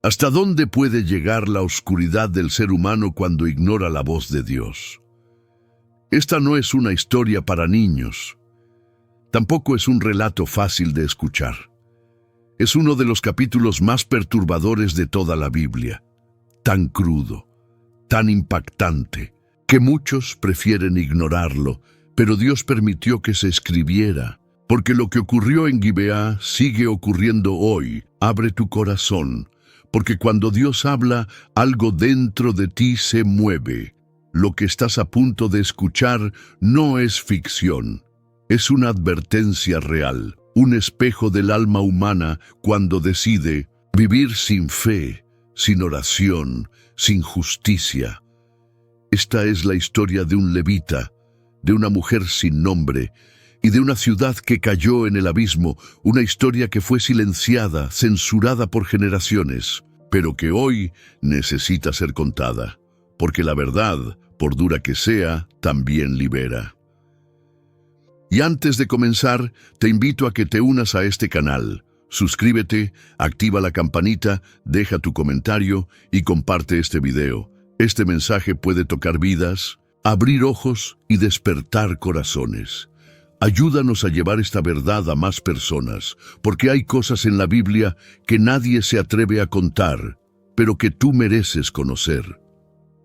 ¿Hasta dónde puede llegar la oscuridad del ser humano cuando ignora la voz de Dios? Esta no es una historia para niños. Tampoco es un relato fácil de escuchar. Es uno de los capítulos más perturbadores de toda la Biblia. Tan crudo, tan impactante, que muchos prefieren ignorarlo, pero Dios permitió que se escribiera, porque lo que ocurrió en Gibeá sigue ocurriendo hoy. Abre tu corazón, porque cuando Dios habla, algo dentro de ti se mueve. Lo que estás a punto de escuchar no es ficción, es una advertencia real, un espejo del alma humana cuando decide vivir sin fe, sin oración, sin justicia. Esta es la historia de un levita, de una mujer sin nombre y de una ciudad que cayó en el abismo, una historia que fue silenciada, censurada por generaciones, pero que hoy necesita ser contada, porque la verdad, por dura que sea, también libera. Y antes de comenzar, te invito a que te unas a este canal. Suscríbete, activa la campanita, deja tu comentario y comparte este video. Este mensaje puede tocar vidas, abrir ojos y despertar corazones. Ayúdanos a llevar esta verdad a más personas, porque hay cosas en la Biblia que nadie se atreve a contar, pero que tú mereces conocer.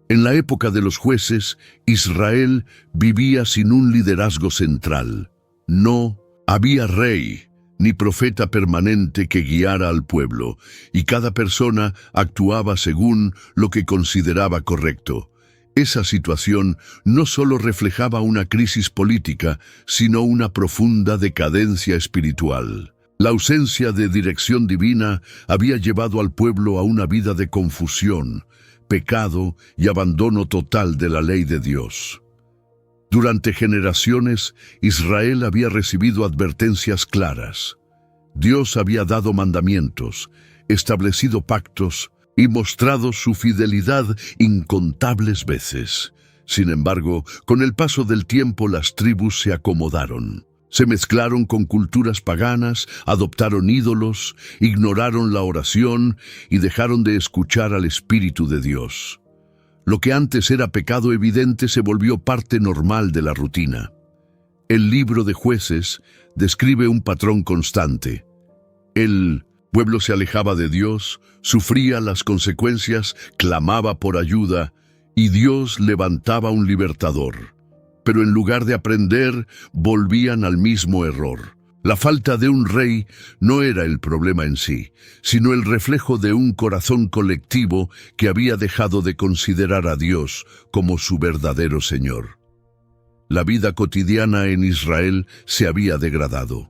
En la época de los jueces, Israel vivía sin un liderazgo central. No había rey ni profeta permanente que guiara al pueblo, y cada persona actuaba según lo que consideraba correcto. Esa situación no solo reflejaba una crisis política, sino una profunda decadencia espiritual. La ausencia de dirección divina había llevado al pueblo a una vida de confusión, pecado y abandono total de la ley de Dios. Durante generaciones, Israel había recibido advertencias claras. Dios había dado mandamientos, establecido pactos y mostrado su fidelidad incontables veces. Sin embargo, con el paso del tiempo las tribus se acomodaron. Se mezclaron con culturas paganas, adoptaron ídolos, ignoraron la oración y dejaron de escuchar al Espíritu de Dios. Lo que antes era pecado evidente se volvió parte normal de la rutina. El libro de Jueces describe un patrón constante. El pueblo se alejaba de Dios, sufría las consecuencias, clamaba por ayuda, y Dios levantaba un libertador. Pero en lugar de aprender, volvían al mismo error. La falta de un rey no era el problema en sí, sino el reflejo de un corazón colectivo que había dejado de considerar a Dios como su verdadero Señor. La vida cotidiana en Israel se había degradado.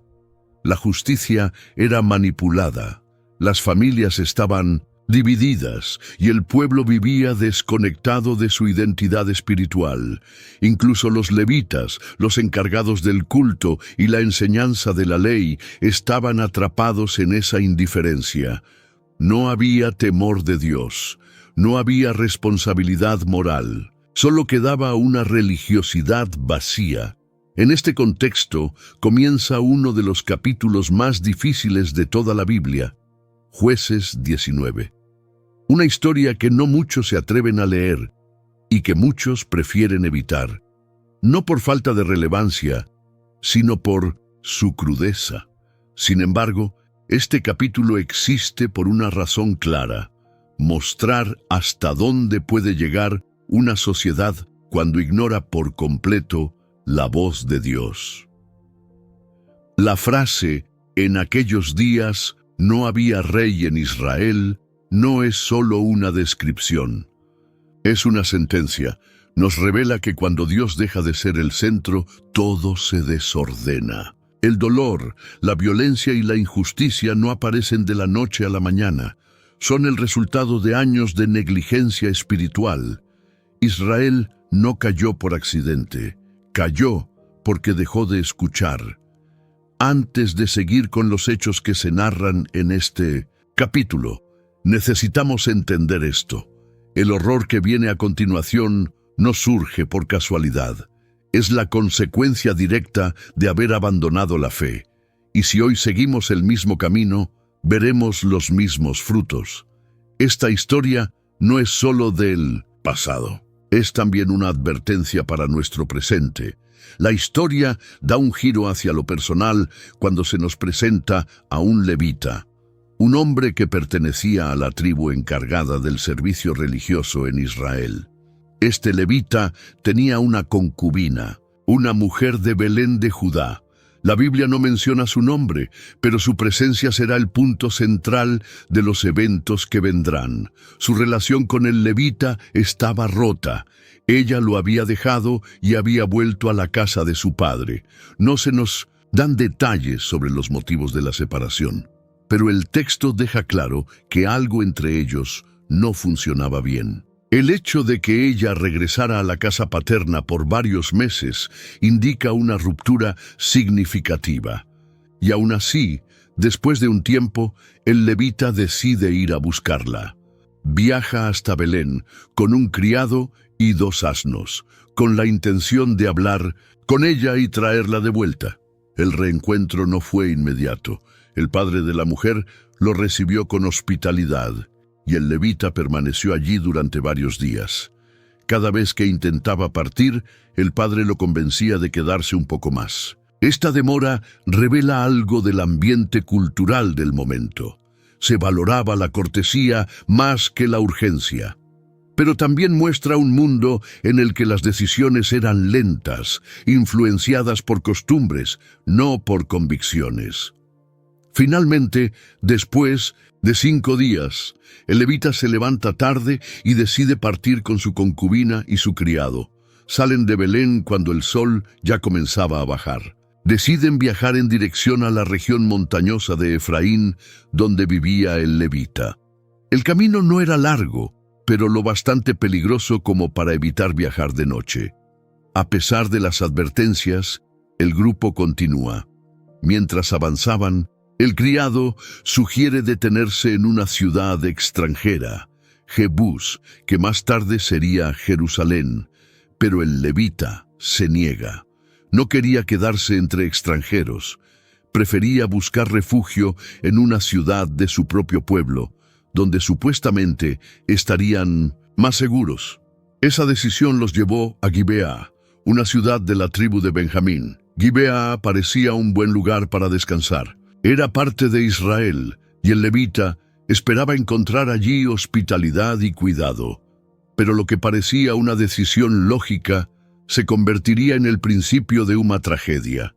La justicia era manipulada, las familias estaban divididas y el pueblo vivía desconectado de su identidad espiritual. Incluso los levitas, los encargados del culto y la enseñanza de la ley, estaban atrapados en esa indiferencia. No había temor de Dios, no había responsabilidad moral, solo quedaba una religiosidad vacía. En este contexto comienza uno de los capítulos más difíciles de toda la Biblia, Jueces 19. Una historia que no muchos se atreven a leer y que muchos prefieren evitar, no por falta de relevancia, sino por su crudeza. Sin embargo, este capítulo existe por una razón clara: mostrar hasta dónde puede llegar una sociedad cuando ignora por completo la voz de Dios. La frase "en aquellos días no había rey en Israel" no es solo una descripción. Es una sentencia. Nos revela que cuando Dios deja de ser el centro, todo se desordena. El dolor, la violencia y la injusticia no aparecen de la noche a la mañana. Son el resultado de años de negligencia espiritual. Israel no cayó por accidente. Cayó porque dejó de escuchar. Antes de seguir con los hechos que se narran en este capítulo, necesitamos entender esto. El horror que viene a continuación no surge por casualidad. Es la consecuencia directa de haber abandonado la fe. Y si hoy seguimos el mismo camino, veremos los mismos frutos. Esta historia no es solo del pasado, es también una advertencia para nuestro presente. La historia da un giro hacia lo personal cuando se nos presenta a un levita, un hombre que pertenecía a la tribu encargada del servicio religioso en Israel. Este levita tenía una concubina, una mujer de Belén de Judá. La Biblia no menciona su nombre, pero su presencia será el punto central de los eventos que vendrán. Su relación con el levita estaba rota. Ella lo había dejado y había vuelto a la casa de su padre. No se nos dan detalles sobre los motivos de la separación, pero el texto deja claro que algo entre ellos no funcionaba bien. El hecho de que ella regresara a la casa paterna por varios meses indica una ruptura significativa. Y aún así, después de un tiempo, el levita decide ir a buscarla. Viaja hasta Belén con un criado y 2 asnos, con la intención de hablar con ella y traerla de vuelta. El reencuentro no fue inmediato. El padre de la mujer lo recibió con hospitalidad, y el levita permaneció allí durante varios días. Cada vez que intentaba partir, el padre lo convencía de quedarse un poco más. Esta demora revela algo del ambiente cultural del momento. Se valoraba la cortesía más que la urgencia. Pero también muestra un mundo en el que las decisiones eran lentas, influenciadas por costumbres, no por convicciones. Finalmente, después de 5 días, el levita se levanta tarde y decide partir con su concubina y su criado. Salen de Belén cuando el sol ya comenzaba a bajar. Deciden viajar en dirección a la región montañosa de Efraín, donde vivía el levita. El camino no era largo, pero lo bastante peligroso como para evitar viajar de noche. A pesar de las advertencias, el grupo continúa. Mientras avanzaban, el criado sugiere detenerse en una ciudad extranjera, Jebús, que más tarde sería Jerusalén, pero el levita se niega. No quería quedarse entre extranjeros. Prefería buscar refugio en una ciudad de su propio pueblo, donde supuestamente estarían más seguros. Esa decisión los llevó a Gibea, una ciudad de la tribu de Benjamín. Gibea parecía un buen lugar para descansar. Era parte de Israel, y el levita esperaba encontrar allí hospitalidad y cuidado. Pero lo que parecía una decisión lógica se convertiría en el principio de una tragedia.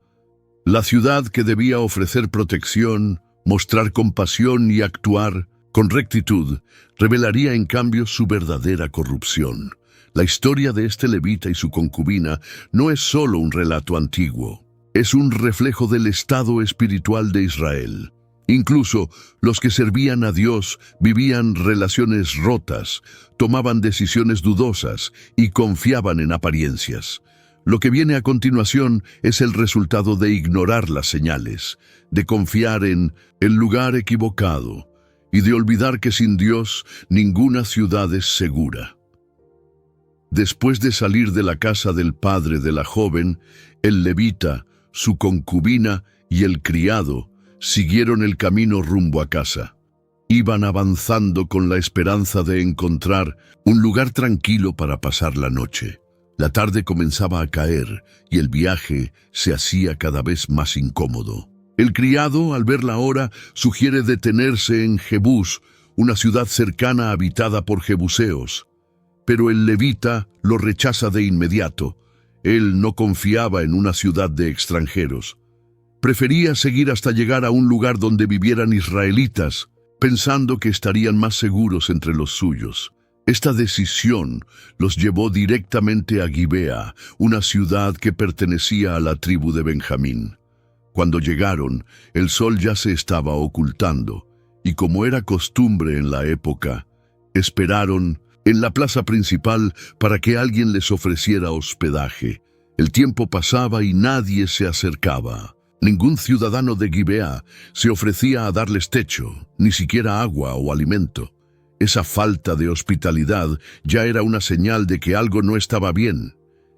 La ciudad, que debía ofrecer protección, mostrar compasión y actuar con rectitud, revelaría en cambio su verdadera corrupción. La historia de este levita y su concubina no es solo un relato antiguo. Es un reflejo del estado espiritual de Israel. Incluso los que servían a Dios vivían relaciones rotas, tomaban decisiones dudosas y confiaban en apariencias. Lo que viene a continuación es el resultado de ignorar las señales, de confiar en el lugar equivocado y de olvidar que sin Dios ninguna ciudad es segura. Después de salir de la casa del padre de la joven, el levita, su concubina y el criado siguieron el camino rumbo a casa. Iban avanzando con la esperanza de encontrar un lugar tranquilo para pasar la noche. La tarde comenzaba a caer y el viaje se hacía cada vez más incómodo. El criado, al ver la hora, sugiere detenerse en Jebús, una ciudad cercana habitada por jebuseos. Pero el levita lo rechaza de inmediato. Él no confiaba en una ciudad de extranjeros. Prefería seguir hasta llegar a un lugar donde vivieran israelitas, pensando que estarían más seguros entre los suyos. Esta decisión los llevó directamente a Gibea, una ciudad que pertenecía a la tribu de Benjamín. Cuando llegaron, el sol ya se estaba ocultando, y como era costumbre en la época, esperaron en la plaza principal para que alguien les ofreciera hospedaje. El tiempo pasaba y nadie se acercaba. Ningún ciudadano de Gibea se ofrecía a darles techo, ni siquiera agua o alimento. Esa falta de hospitalidad ya era una señal de que algo no estaba bien.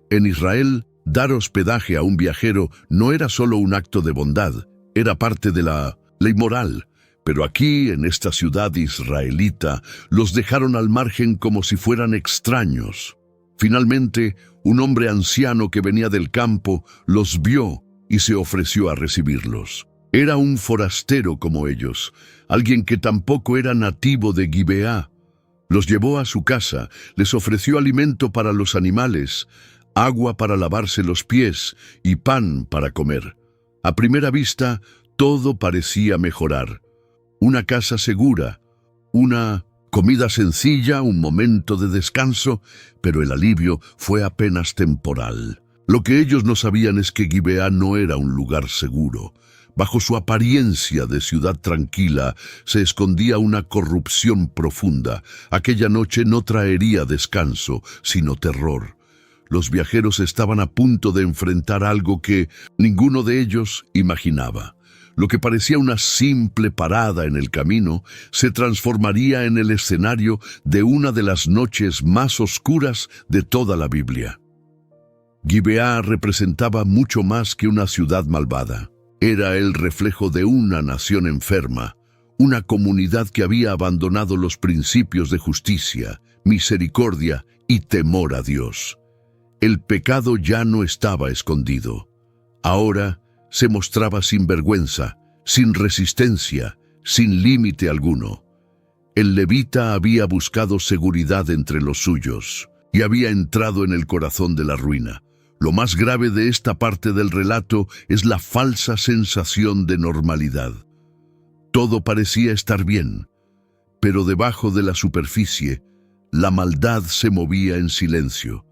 En Israel, dar hospedaje a un viajero no era solo un acto de bondad, era parte de la ley moral. Pero aquí, en esta ciudad israelita, los dejaron al margen como si fueran extraños. Finalmente, un hombre anciano que venía del campo los vio y se ofreció a recibirlos. Era un forastero como ellos, alguien que tampoco era nativo de Gibeá. Los llevó a su casa, les ofreció alimento para los animales, agua para lavarse los pies y pan para comer. A primera vista, todo parecía mejorar. Una casa segura, una comida sencilla, un momento de descanso, pero el alivio fue apenas temporal. Lo que ellos no sabían es que Gibeá no era un lugar seguro. Bajo su apariencia de ciudad tranquila se escondía una corrupción profunda. Aquella noche no traería descanso, sino terror. Los viajeros estaban a punto de enfrentar algo que ninguno de ellos imaginaba. Lo que parecía una simple parada en el camino se transformaría en el escenario de una de las noches más oscuras de toda la Biblia. Gibeá representaba mucho más que una ciudad malvada. Era el reflejo de una nación enferma, una comunidad que había abandonado los principios de justicia, misericordia y temor a Dios. El pecado ya no estaba escondido. Ahora se mostraba sin vergüenza, sin resistencia, sin límite alguno. El levita había buscado seguridad entre los suyos y había entrado en el corazón de la ruina. Lo más grave de esta parte del relato es la falsa sensación de normalidad. Todo parecía estar bien, pero debajo de la superficie, la maldad se movía en silencio.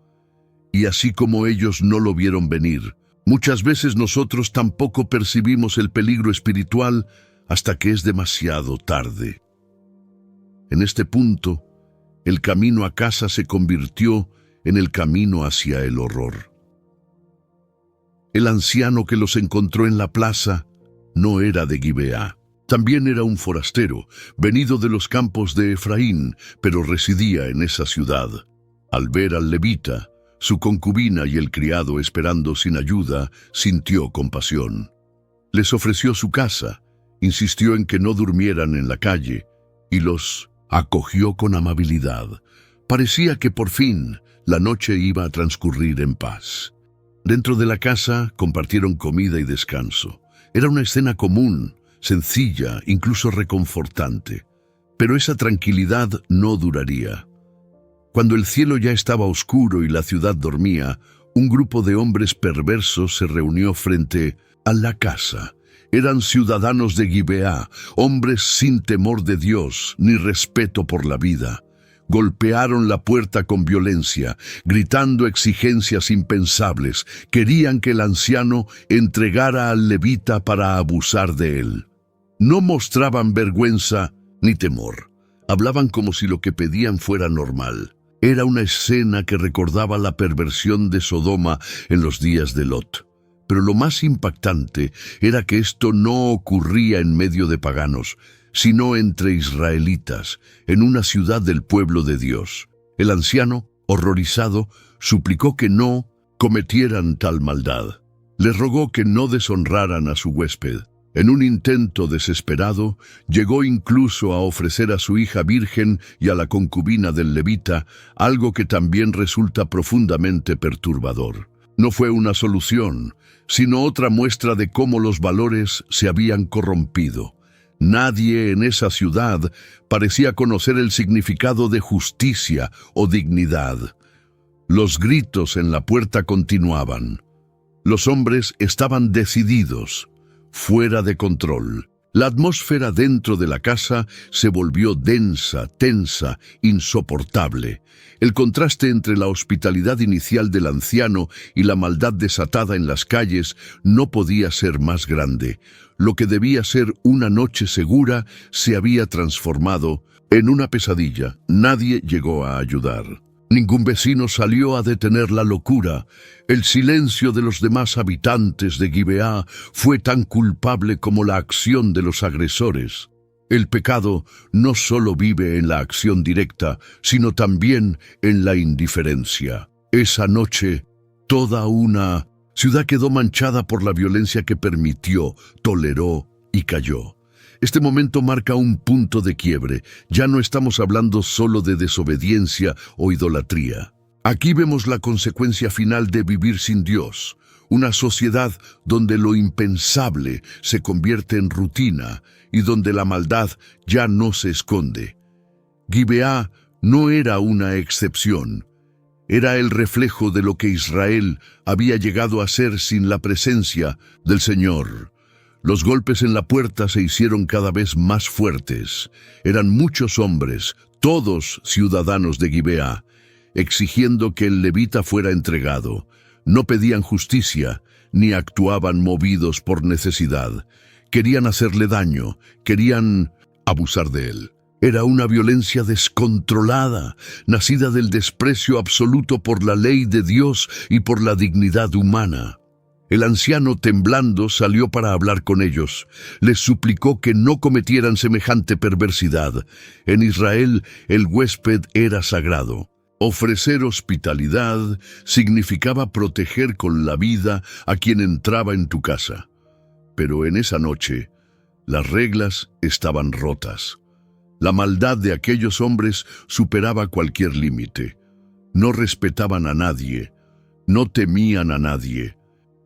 Y así como ellos no lo vieron venir, muchas veces nosotros tampoco percibimos el peligro espiritual hasta que es demasiado tarde. En este punto, el camino a casa se convirtió en el camino hacia el horror. El anciano que los encontró en la plaza no era de Gibeá. También era un forastero, venido de los campos de Efraín, pero residía en esa ciudad. Al ver al levita, su concubina y el criado esperando sin ayuda, sintió compasión. Les ofreció su casa, insistió en que no durmieran en la calle y los acogió con amabilidad. Parecía que por fin la noche iba a transcurrir en paz. Dentro de la casa compartieron comida y descanso. Era una escena común, sencilla, incluso reconfortante. Pero esa tranquilidad no duraría. Cuando el cielo ya estaba oscuro y la ciudad dormía, un grupo de hombres perversos se reunió frente a la casa. Eran ciudadanos de Gibeá, hombres sin temor de Dios ni respeto por la vida. Golpearon la puerta con violencia, gritando exigencias impensables. Querían que el anciano entregara al levita para abusar de él. No mostraban vergüenza ni temor. Hablaban como si lo que pedían fuera normal. Era una escena que recordaba la perversión de Sodoma en los días de Lot. Pero lo más impactante era que esto no ocurría en medio de paganos, sino entre israelitas, en una ciudad del pueblo de Dios. El anciano, horrorizado, suplicó que no cometieran tal maldad. Les rogó que no deshonraran a su huésped. En un intento desesperado, llegó incluso a ofrecer a su hija virgen y a la concubina del levita, algo que también resulta profundamente perturbador. No fue una solución, sino otra muestra de cómo los valores se habían corrompido. Nadie en esa ciudad parecía conocer el significado de justicia o dignidad. Los gritos en la puerta continuaban. Los hombres estaban decididos, fuera de control. La atmósfera dentro de la casa se volvió densa, tensa, insoportable. El contraste entre la hospitalidad inicial del anciano y la maldad desatada en las calles no podía ser más grande. Lo que debía ser una noche segura se había transformado en una pesadilla. Nadie llegó a ayudar. Ningún vecino salió a detener la locura. El silencio de los demás habitantes de Gibeá fue tan culpable como la acción de los agresores. El pecado no solo vive en la acción directa, sino también en la indiferencia. Esa noche, toda una ciudad quedó manchada por la violencia que permitió, toleró y cayó. Este momento marca un punto de quiebre. Ya no estamos hablando solo de desobediencia o idolatría. Aquí vemos la consecuencia final de vivir sin Dios. Una sociedad donde lo impensable se convierte en rutina y donde la maldad ya no se esconde. Gibeá no era una excepción. Era el reflejo de lo que Israel había llegado a ser sin la presencia del Señor. Los golpes en la puerta se hicieron cada vez más fuertes. Eran muchos hombres, todos ciudadanos de Gibeá, exigiendo que el levita fuera entregado. No pedían justicia, ni actuaban movidos por necesidad. Querían hacerle daño, querían abusar de él. Era una violencia descontrolada, nacida del desprecio absoluto por la ley de Dios y por la dignidad humana. El anciano, temblando, salió para hablar con ellos. Les suplicó que no cometieran semejante perversidad. En Israel, el huésped era sagrado. Ofrecer hospitalidad significaba proteger con la vida a quien entraba en tu casa. Pero en esa noche, las reglas estaban rotas. La maldad de aquellos hombres superaba cualquier límite. No respetaban a nadie, no temían a nadie.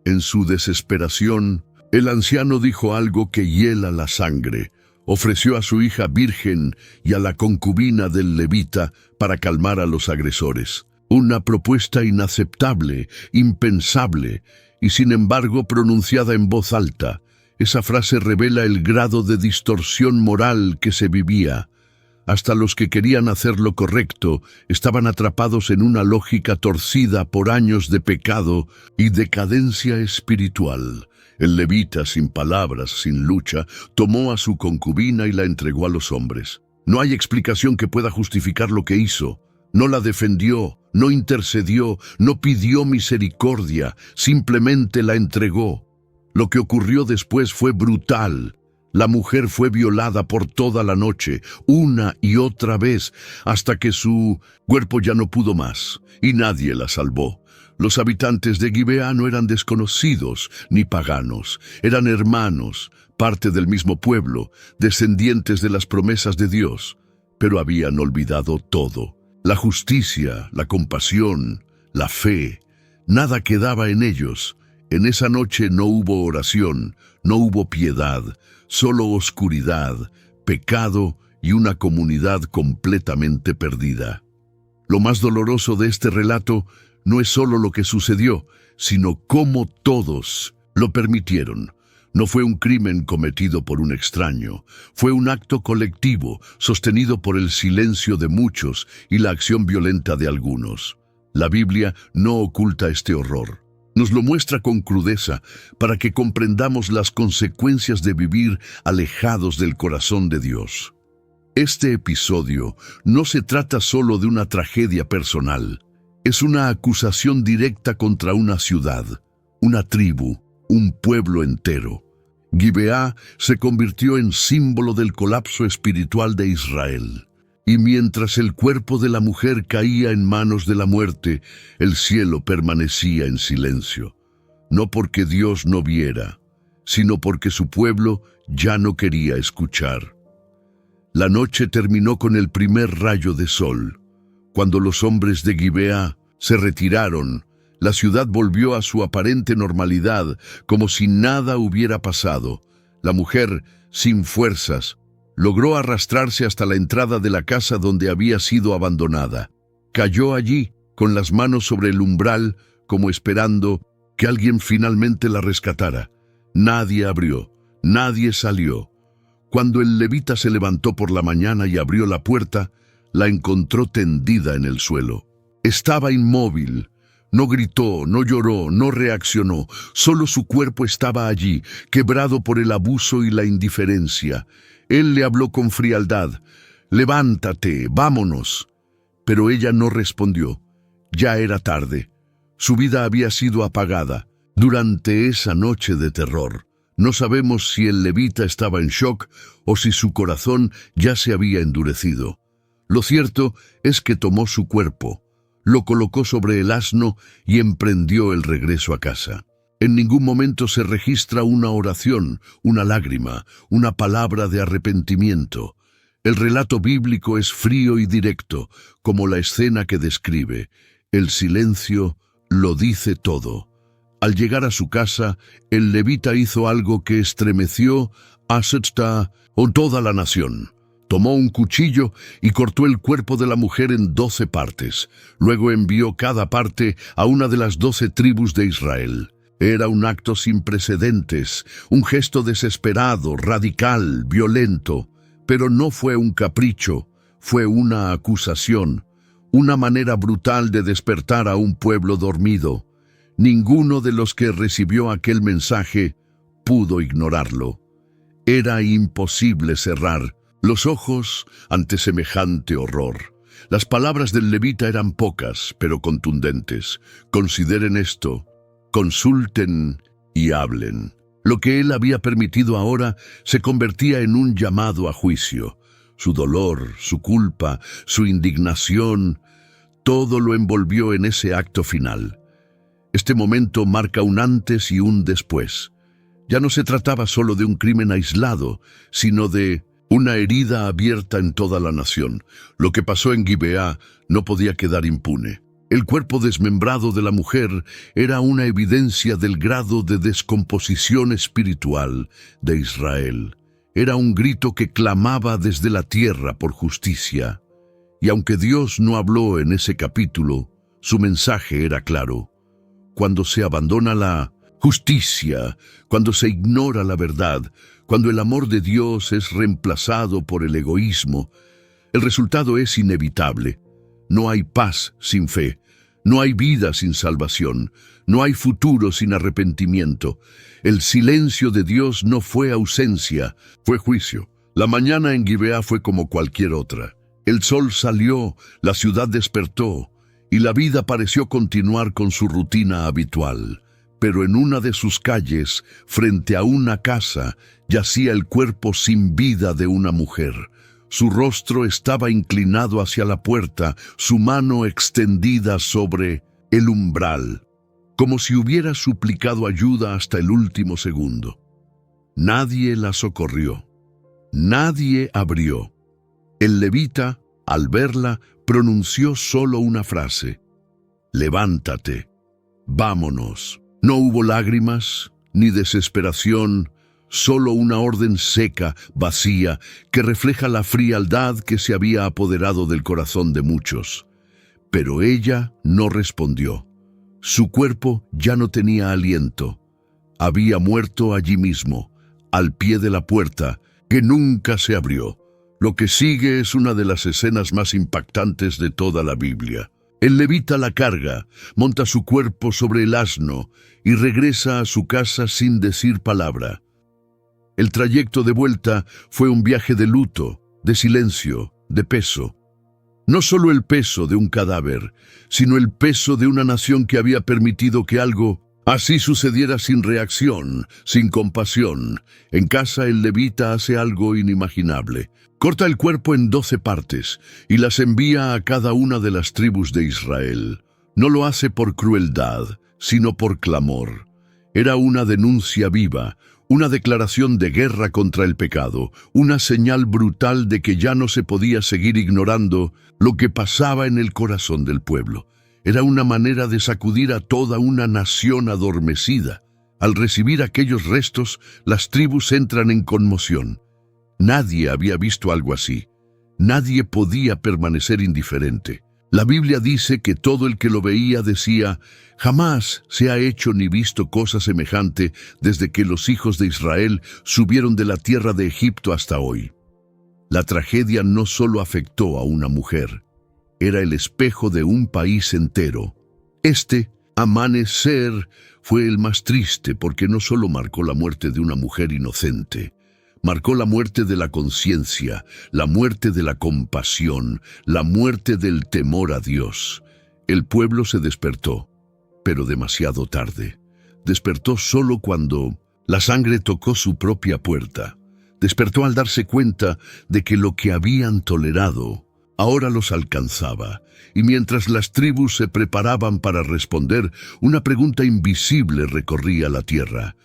En su desesperación, el anciano dijo algo que hiela la sangre. Ofreció a su hija virgen y a la concubina del levita para calmar a los agresores. Una propuesta inaceptable, impensable, y sin embargo pronunciada en voz alta. Esa frase revela el grado de distorsión moral que se vivía. Hasta los que querían hacer lo correcto estaban atrapados en una lógica torcida por años de pecado y decadencia espiritual. El levita, sin palabras, sin lucha, tomó a su concubina y la entregó a los hombres. No hay explicación que pueda justificar lo que hizo. No la defendió, no intercedió, no pidió misericordia, simplemente la entregó. Lo que ocurrió después fue brutal. La mujer fue violada por toda la noche, una y otra vez, hasta que su cuerpo ya no pudo más, y nadie la salvó. Los habitantes de Gibeá no eran desconocidos ni paganos, eran hermanos, parte del mismo pueblo, descendientes de las promesas de Dios, pero habían olvidado todo. La justicia, la compasión, la fe, nada quedaba en ellos. En esa noche no hubo oración, no hubo piedad, solo oscuridad, pecado y una comunidad completamente perdida. Lo más doloroso de este relato no es solo lo que sucedió, sino cómo todos lo permitieron. No fue un crimen cometido por un extraño, fue un acto colectivo, sostenido por el silencio de muchos y la acción violenta de algunos. La Biblia no oculta este horror. Nos lo muestra con crudeza para que comprendamos las consecuencias de vivir alejados del corazón de Dios. Este episodio no se trata solo de una tragedia personal. Es una acusación directa contra una ciudad, una tribu, un pueblo entero. Gibeá se convirtió en símbolo del colapso espiritual de Israel. Y mientras el cuerpo de la mujer caía en manos de la muerte, el cielo permanecía en silencio. No porque Dios no viera, sino porque su pueblo ya no quería escuchar. La noche terminó con el primer rayo de sol. Cuando los hombres de Gibeá se retiraron, la ciudad volvió a su aparente normalidad, como si nada hubiera pasado. La mujer, sin fuerzas, logró arrastrarse hasta la entrada de la casa donde había sido abandonada. Cayó allí, con las manos sobre el umbral, como esperando que alguien finalmente la rescatara. Nadie abrió, nadie salió. Cuando el levita se levantó por la mañana y abrió la puerta, la encontró tendida en el suelo. Estaba inmóvil. No gritó, no lloró, no reaccionó. Solo su cuerpo estaba allí, quebrado por el abuso y la indiferencia. Él le habló con frialdad. «Levántate, vámonos». Pero ella no respondió. Ya era tarde. Su vida había sido apagada. Durante esa noche de terror, no sabemos si el levita estaba en shock o si su corazón ya se había endurecido. Lo cierto es que tomó su cuerpo, lo colocó sobre el asno y emprendió el regreso a casa. En ningún momento se registra una oración, una lágrima, una palabra de arrepentimiento. El relato bíblico es frío y directo, como la escena que describe. El silencio lo dice todo. Al llegar a su casa, el levita hizo algo que estremeció a toda la nación. Tomó un cuchillo y cortó el cuerpo de la mujer en 12 partes. Luego envió cada parte a una de las 12 tribus de Israel. Era un acto sin precedentes, un gesto desesperado, radical, violento. Pero no fue un capricho, fue una acusación, una manera brutal de despertar a un pueblo dormido. Ninguno de los que recibió aquel mensaje pudo ignorarlo. Era imposible cerrar los ojos ante semejante horror. Las palabras del levita eran pocas, pero contundentes. Consideren esto, consulten y hablen. Lo que él había permitido ahora se convertía en un llamado a juicio. Su dolor, su culpa, su indignación, todo lo envolvió en ese acto final. Este momento marca un antes y un después. Ya no se trataba solo de un crimen aislado, sino de una herida abierta en toda la nación. Lo que pasó en Gibeá no podía quedar impune. El cuerpo desmembrado de la mujer era una evidencia del grado de descomposición espiritual de Israel. Era un grito que clamaba desde la tierra por justicia. Y aunque Dios no habló en ese capítulo, su mensaje era claro. Cuando se abandona la justicia, cuando se ignora la verdad, cuando el amor de Dios es reemplazado por el egoísmo, el resultado es inevitable. No hay paz sin fe, no hay vida sin salvación, no hay futuro sin arrepentimiento. El silencio de Dios no fue ausencia, fue juicio. La mañana en Gibeá fue como cualquier otra. El sol salió, la ciudad despertó, y la vida pareció continuar con su rutina habitual. Pero en una de sus calles, frente a una casa, yacía el cuerpo sin vida de una mujer. Su rostro estaba inclinado hacia la puerta, su mano extendida sobre el umbral, como si hubiera suplicado ayuda hasta el último segundo. Nadie la socorrió. Nadie abrió. El levita, al verla, pronunció solo una frase: «Levántate, vámonos». No hubo lágrimas, ni desesperación, solo una orden seca, vacía, que refleja la frialdad que se había apoderado del corazón de muchos. Pero ella no respondió. Su cuerpo ya no tenía aliento. Había muerto allí mismo, al pie de la puerta, que nunca se abrió. Lo que sigue es una de las escenas más impactantes de toda la Biblia. El levita la carga, monta su cuerpo sobre el asno y regresa a su casa sin decir palabra. El trayecto de vuelta fue un viaje de luto, de silencio, de peso. No solo el peso de un cadáver, sino el peso de una nación que había permitido que algo así sucediera sin reacción, sin compasión. En casa el levita hace algo inimaginable. Corta el cuerpo en 12 partes y las envía a cada una de las tribus de Israel. No lo hace por crueldad, sino por clamor. Era una denuncia viva, una declaración de guerra contra el pecado, una señal brutal de que ya no se podía seguir ignorando lo que pasaba en el corazón del pueblo. Era una manera de sacudir a toda una nación adormecida. Al recibir aquellos restos, las tribus entran en conmoción. Nadie había visto algo así. Nadie podía permanecer indiferente. La Biblia dice que todo el que lo veía decía: «Jamás se ha hecho ni visto cosa semejante desde que los hijos de Israel subieron de la tierra de Egipto hasta hoy». La tragedia no solo afectó a una mujer, era el espejo de un país entero. Este amanecer fue el más triste porque no solo marcó la muerte de una mujer inocente, marcó la muerte de la conciencia, la muerte de la compasión, la muerte del temor a Dios. El pueblo se despertó, pero demasiado tarde. Despertó solo cuando la sangre tocó su propia puerta. Despertó al darse cuenta de que lo que habían tolerado ahora los alcanzaba, y mientras las tribus se preparaban para responder, una pregunta invisible recorría la tierra.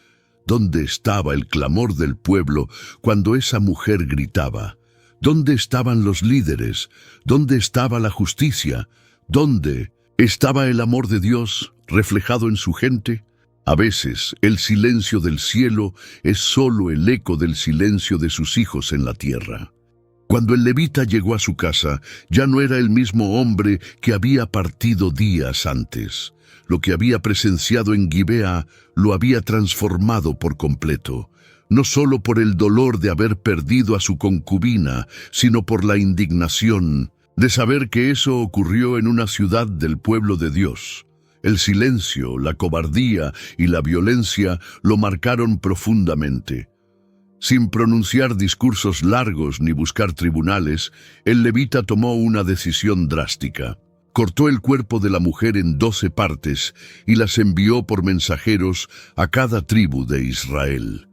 ¿Dónde estaba el clamor del pueblo cuando esa mujer gritaba? ¿Dónde estaban los líderes? ¿Dónde estaba la justicia? ¿Dónde estaba el amor de Dios reflejado en su gente? A veces, el silencio del cielo es solo el eco del silencio de sus hijos en la tierra. Cuando el levita llegó a su casa, ya no era el mismo hombre que había partido días antes. Lo que había presenciado en Gibea lo había transformado por completo, no solo por el dolor de haber perdido a su concubina, sino por la indignación de saber que eso ocurrió en una ciudad del pueblo de Dios. El silencio, la cobardía y la violencia lo marcaron profundamente. Sin pronunciar discursos largos ni buscar tribunales, el levita tomó una decisión drástica. Cortó el cuerpo de la mujer en 12 partes y las envió por mensajeros a cada tribu de Israel.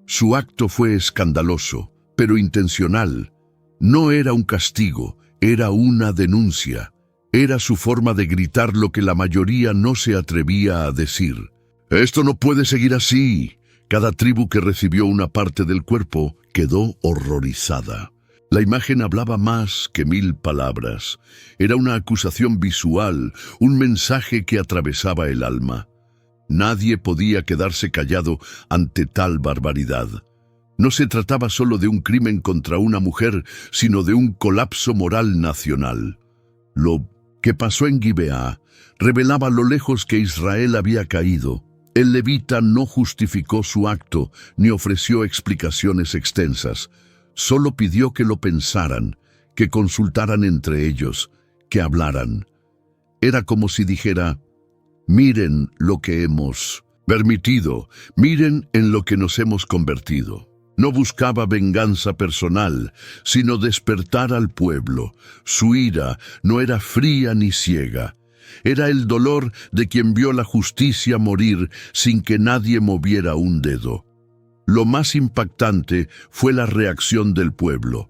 Su acto fue escandaloso, pero intencional. No era un castigo, era una denuncia. Era su forma de gritar lo que la mayoría no se atrevía a decir. «Esto no puede seguir así». Cada tribu que recibió una parte del cuerpo quedó horrorizada. La imagen hablaba más que 1000 palabras. Era una acusación visual, un mensaje que atravesaba el alma. Nadie podía quedarse callado ante tal barbaridad. No se trataba solo de un crimen contra una mujer, sino de un colapso moral nacional. Lo que pasó en Gibea revelaba lo lejos que Israel había caído. El levita no justificó su acto ni ofreció explicaciones extensas. Solo pidió que lo pensaran, que consultaran entre ellos, que hablaran. Era como si dijera: «Miren lo que hemos permitido, miren en lo que nos hemos convertido». No buscaba venganza personal, sino despertar al pueblo. Su ira no era fría ni ciega. Era el dolor de quien vio la justicia morir sin que nadie moviera un dedo. Lo más impactante fue la reacción del pueblo.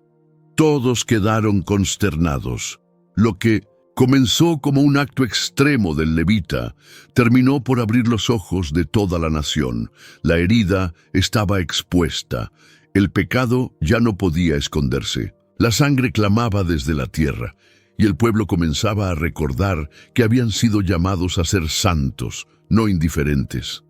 Todos quedaron consternados. Lo que comenzó como un acto extremo del levita terminó por abrir los ojos de toda la nación. La herida estaba expuesta. El pecado ya no podía esconderse. La sangre clamaba desde la tierra, y el pueblo comenzaba a recordar que habían sido llamados a ser santos, no indiferentes.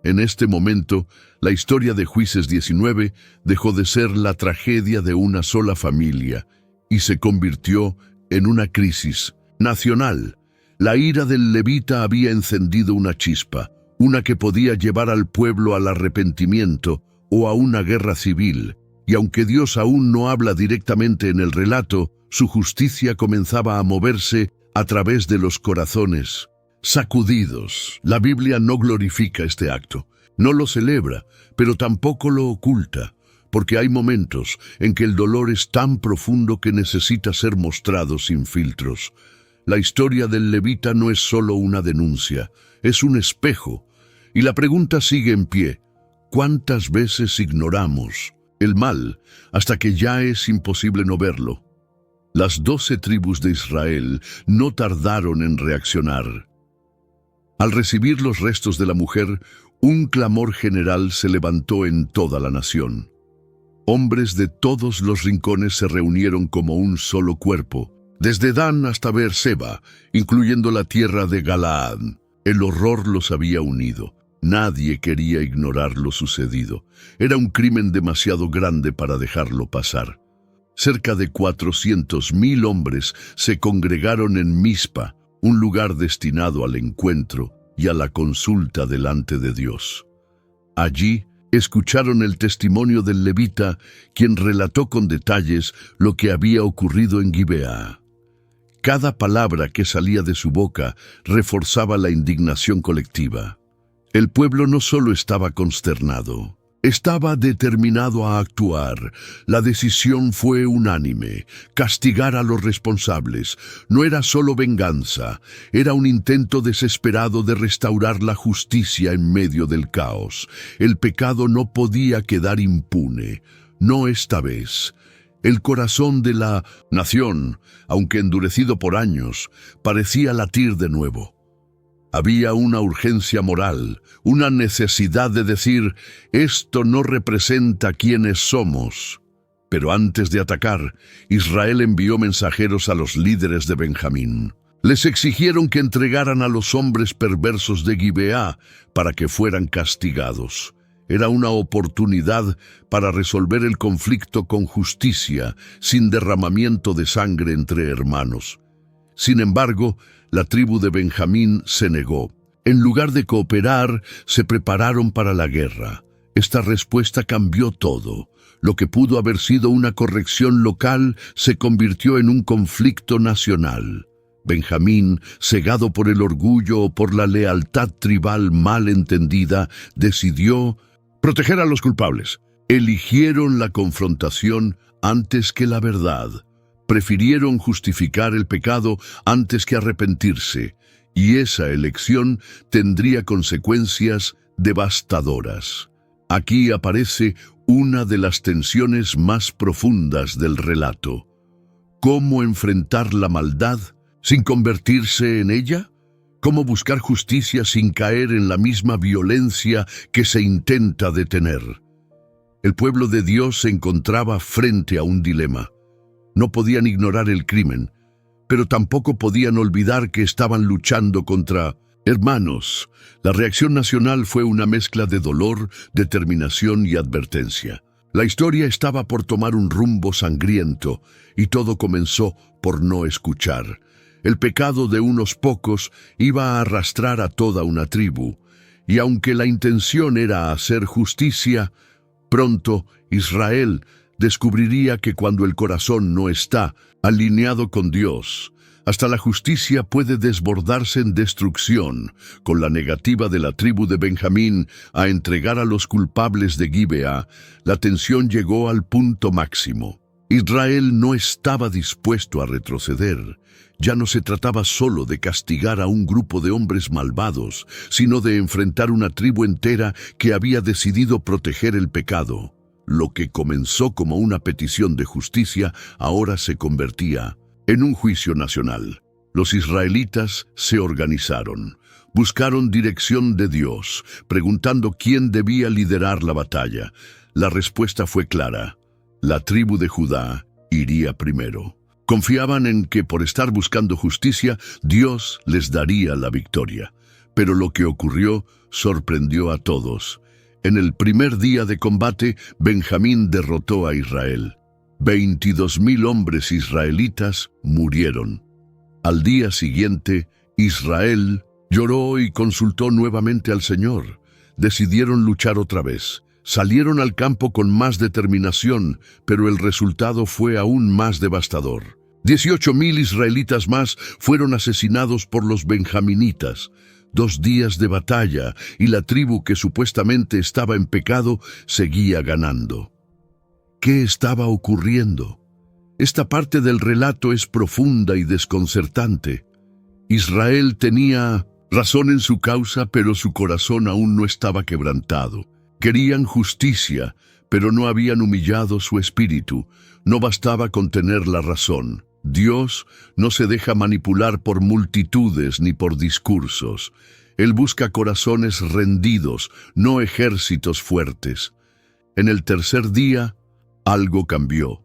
En este momento, la historia de Jueces 19 dejó de ser la tragedia de una sola familia y se convirtió en una crisis nacional. La ira del levita había encendido una chispa, una que podía llevar al pueblo al arrepentimiento o a una guerra civil, y aunque Dios aún no habla directamente en el relato, su justicia comenzaba a moverse a través de los corazones sacudidos. La Biblia no glorifica este acto, no lo celebra, pero tampoco lo oculta, porque hay momentos en que el dolor es tan profundo que necesita ser mostrado sin filtros. La historia del levita no es solo una denuncia, es un espejo, y la pregunta sigue en pie: ¿cuántas veces ignoramos el mal hasta que ya es imposible no verlo? Las 12 tribus de Israel no tardaron en reaccionar. Al recibir los restos de la mujer, un clamor general se levantó en toda la nación. Hombres de todos los rincones se reunieron como un solo cuerpo, desde Dan hasta Beerseba, incluyendo la tierra de Galaad. El horror los había unido. Nadie quería ignorar lo sucedido. Era un crimen demasiado grande para dejarlo pasar. Cerca de 400,000 hombres se congregaron en Mizpa, un lugar destinado al encuentro y a la consulta delante de Dios. Allí escucharon el testimonio del levita, quien relató con detalles lo que había ocurrido en Gibea. Cada palabra que salía de su boca reforzaba la indignación colectiva. El pueblo no solo estaba consternado, estaba determinado a actuar. La decisión fue unánime: castigar a los responsables. No era solo venganza, era un intento desesperado de restaurar la justicia en medio del caos. El pecado no podía quedar impune, no esta vez. El corazón de la nación, aunque endurecido por años, parecía latir de nuevo. Había una urgencia moral, una necesidad de decir, esto no representa quiénes somos. Pero antes de atacar, Israel envió mensajeros a los líderes de Benjamín. Les exigieron que entregaran a los hombres perversos de Gibeá para que fueran castigados. Era una oportunidad para resolver el conflicto con justicia, sin derramamiento de sangre entre hermanos. Sin embargo, la tribu de Benjamín se negó. En lugar de cooperar, se prepararon para la guerra. Esta respuesta cambió todo. Lo que pudo haber sido una corrección local se convirtió en un conflicto nacional. Benjamín, cegado por el orgullo o por la lealtad tribal mal entendida, decidió proteger a los culpables. Eligieron la confrontación antes que la verdad. Prefirieron justificar el pecado antes que arrepentirse, y esa elección tendría consecuencias devastadoras. Aquí aparece una de las tensiones más profundas del relato. ¿Cómo enfrentar la maldad sin convertirse en ella? ¿Cómo buscar justicia sin caer en la misma violencia que se intenta detener? El pueblo de Dios se encontraba frente a un dilema. No podían ignorar el crimen, pero tampoco podían olvidar que estaban luchando contra hermanos. La reacción nacional fue una mezcla de dolor, determinación y advertencia. La historia estaba por tomar un rumbo sangriento, y todo comenzó por no escuchar. El pecado de unos pocos iba a arrastrar a toda una tribu, y aunque la intención era hacer justicia, pronto Israel descubriría que cuando el corazón no está alineado con Dios, hasta la justicia puede desbordarse en destrucción. Con la negativa de la tribu de Benjamín a entregar a los culpables de Gibeá, la tensión llegó al punto máximo. Israel no estaba dispuesto a retroceder. Ya no se trataba solo de castigar a un grupo de hombres malvados, sino de enfrentar una tribu entera que había decidido proteger el pecado. Lo que comenzó como una petición de justicia ahora se convertía en un juicio nacional. Los israelitas se organizaron, buscaron dirección de Dios, preguntando quién debía liderar la batalla. La respuesta fue clara: la tribu de Judá iría primero. Confiaban en que por estar buscando justicia, Dios les daría la victoria. Pero lo que ocurrió sorprendió a todos. En el primer día de combate, Benjamín derrotó a Israel. 22,000 hombres israelitas murieron. Al día siguiente, Israel lloró y consultó nuevamente al Señor. Decidieron luchar otra vez. Salieron al campo con más determinación, pero el resultado fue aún más devastador. 18,000 israelitas más fueron asesinados por los benjaminitas. 2 días de batalla y la tribu que supuestamente estaba en pecado seguía ganando. ¿Qué estaba ocurriendo? Esta parte del relato es profunda y desconcertante. Israel tenía razón en su causa, pero su corazón aún no estaba quebrantado. Querían justicia, pero no habían humillado su espíritu. No bastaba con tener la razón. Dios no se deja manipular por multitudes ni por discursos. Él busca corazones rendidos, no ejércitos fuertes. En el tercer día, algo cambió.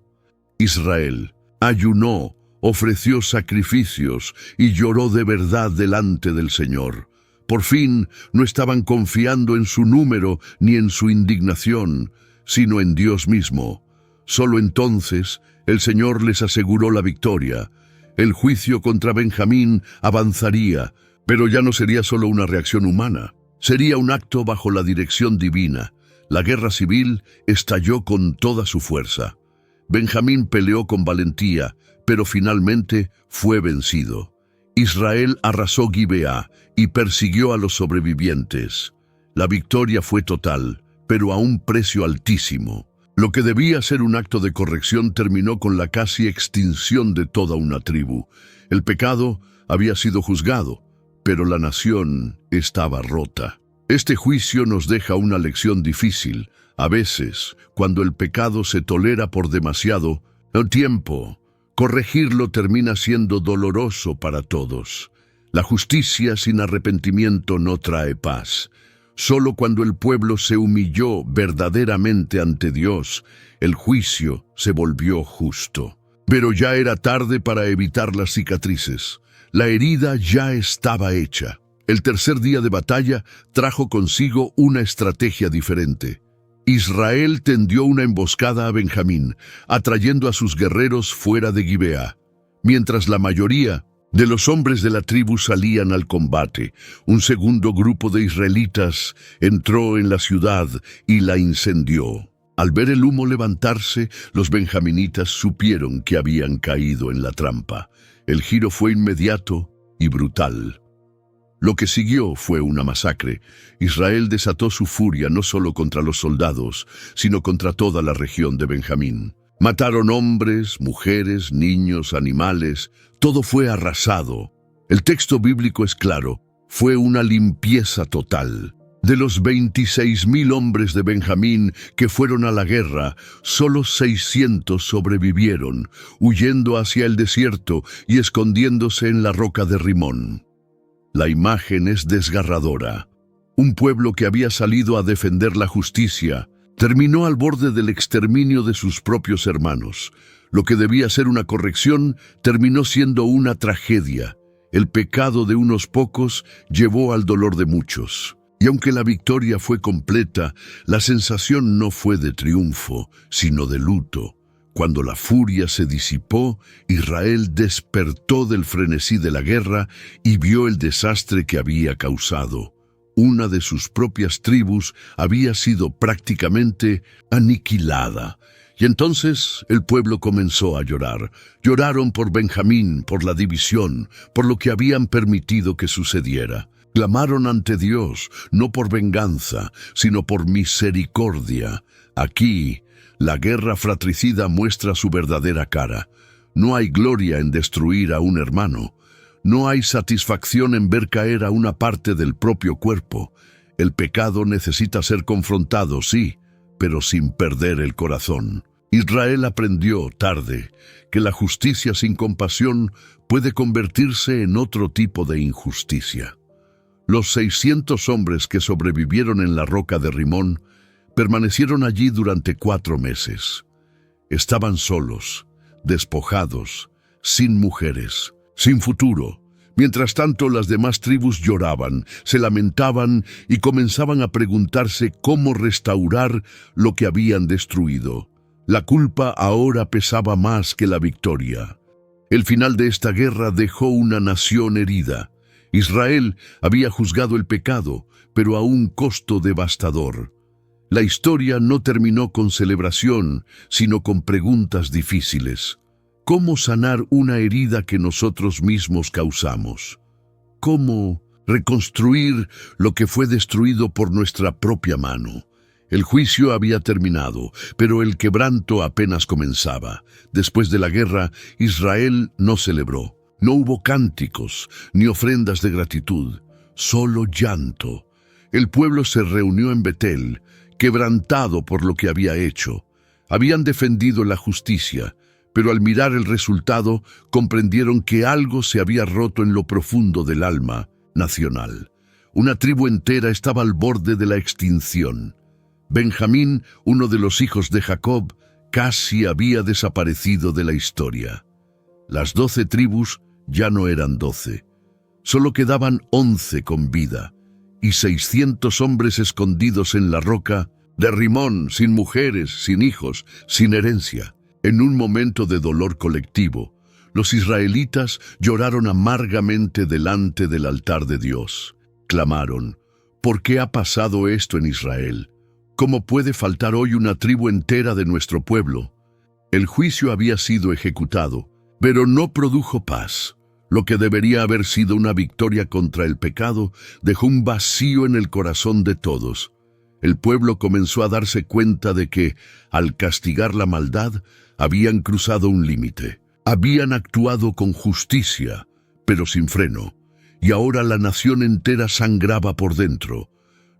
Israel ayunó, ofreció sacrificios y lloró de verdad delante del Señor. Por fin no estaban confiando en su número ni en su indignación, sino en Dios mismo. Solo entonces el Señor les aseguró la victoria. El juicio contra Benjamín avanzaría, pero ya no sería solo una reacción humana. Sería un acto bajo la dirección divina. La guerra civil estalló con toda su fuerza. Benjamín peleó con valentía, pero finalmente fue vencido. Israel arrasó Gibeá y persiguió a los sobrevivientes. La victoria fue total, pero a un precio altísimo. Lo que debía ser un acto de corrección terminó con la casi extinción de toda una tribu. El pecado había sido juzgado, pero la nación estaba rota. Este juicio nos deja una lección difícil. A veces, cuando el pecado se tolera por demasiado, El tiempo, corregirlo termina siendo doloroso para todos. La justicia sin arrepentimiento no trae paz. Solo cuando el pueblo se humilló verdaderamente ante Dios, el juicio se volvió justo. Pero ya era tarde para evitar las cicatrices. La herida ya estaba hecha. El tercer día de batalla trajo consigo una estrategia diferente. Israel tendió una emboscada a Benjamín, atrayendo a sus guerreros fuera de Gibea. Mientras la mayoría de los hombres de la tribu salían al combate, un segundo grupo de israelitas entró en la ciudad y la incendió. Al ver el humo levantarse, los benjaminitas supieron que habían caído en la trampa. El giro fue inmediato y brutal. Lo que siguió fue una masacre. Israel desató su furia no solo contra los soldados, sino contra toda la región de Benjamín. Mataron hombres, mujeres, niños, animales. Todo fue arrasado. El texto bíblico es claro. Fue una limpieza total. De los 26,000 hombres de Benjamín que fueron a la guerra, solo 600 sobrevivieron, huyendo hacia el desierto y escondiéndose en la roca de Rimón. La imagen es desgarradora. Un pueblo que había salido a defender la justicia terminó al borde del exterminio de sus propios hermanos. Lo que debía ser una corrección terminó siendo una tragedia. El pecado de unos pocos llevó al dolor de muchos. Y aunque la victoria fue completa, la sensación no fue de triunfo, sino de luto. Cuando la furia se disipó, Israel despertó del frenesí de la guerra y vio el desastre que había causado. Una de sus propias tribus había sido prácticamente aniquilada. Y entonces el pueblo comenzó a llorar. Lloraron por Benjamín, por la división, por lo que habían permitido que sucediera. Clamaron ante Dios, no por venganza, sino por misericordia. Aquí, la guerra fratricida muestra su verdadera cara. No hay gloria en destruir a un hermano. No hay satisfacción en ver caer a una parte del propio cuerpo. El pecado necesita ser confrontado, sí, pero sin perder el corazón. Israel aprendió tarde que la justicia sin compasión puede convertirse en otro tipo de injusticia. Los 600 hombres que sobrevivieron en la roca de Rimón permanecieron allí durante 4 meses. Estaban solos, despojados, sin mujeres, sin futuro. Mientras tanto, las demás tribus lloraban, se lamentaban y comenzaban a preguntarse cómo restaurar lo que habían destruido. La culpa ahora pesaba más que la victoria. El final de esta guerra dejó una nación herida. Israel había juzgado el pecado, pero a un costo devastador. La historia no terminó con celebración, sino con preguntas difíciles. ¿Cómo sanar una herida que nosotros mismos causamos? ¿Cómo reconstruir lo que fue destruido por nuestra propia mano? El juicio había terminado, pero el quebranto apenas comenzaba. Después de la guerra, Israel no celebró. No hubo cánticos ni ofrendas de gratitud, solo llanto. El pueblo se reunió en Betel, quebrantado por lo que había hecho. Habían defendido la justicia, pero al mirar el resultado comprendieron que algo se había roto en lo profundo del alma nacional. Una tribu entera estaba al borde de la extinción. Benjamín, uno de los hijos de Jacob, casi había desaparecido de la historia. Las 12 tribus ya no eran 12. Solo quedaban 11 con vida, y 600 hombres escondidos en la roca de Rimón, sin mujeres, sin hijos, sin herencia. En un momento de dolor colectivo, los israelitas lloraron amargamente delante del altar de Dios. Clamaron: ¿por qué ha pasado esto en Israel? ¿Cómo puede faltar hoy una tribu entera de nuestro pueblo? El juicio había sido ejecutado, pero no produjo paz. Lo que debería haber sido una victoria contra el pecado dejó un vacío en el corazón de todos. El pueblo comenzó a darse cuenta de que, al castigar la maldad, habían cruzado un límite. Habían actuado con justicia, pero sin freno, y ahora la nación entera sangraba por dentro.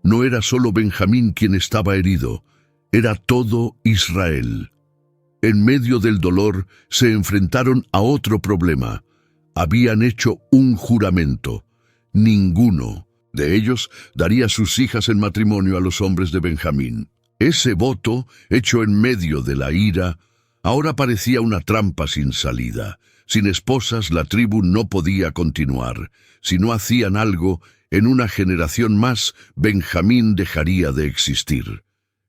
No era solo Benjamín quien estaba herido, era todo Israel. En medio del dolor, se enfrentaron a otro problema. Habían hecho un juramento. Ninguno de ellos daría sus hijas en matrimonio a los hombres de Benjamín. Ese voto, hecho en medio de la ira, ahora parecía una trampa sin salida. Sin esposas, la tribu no podía continuar. Si no hacían algo, en una generación más, Benjamín dejaría de existir.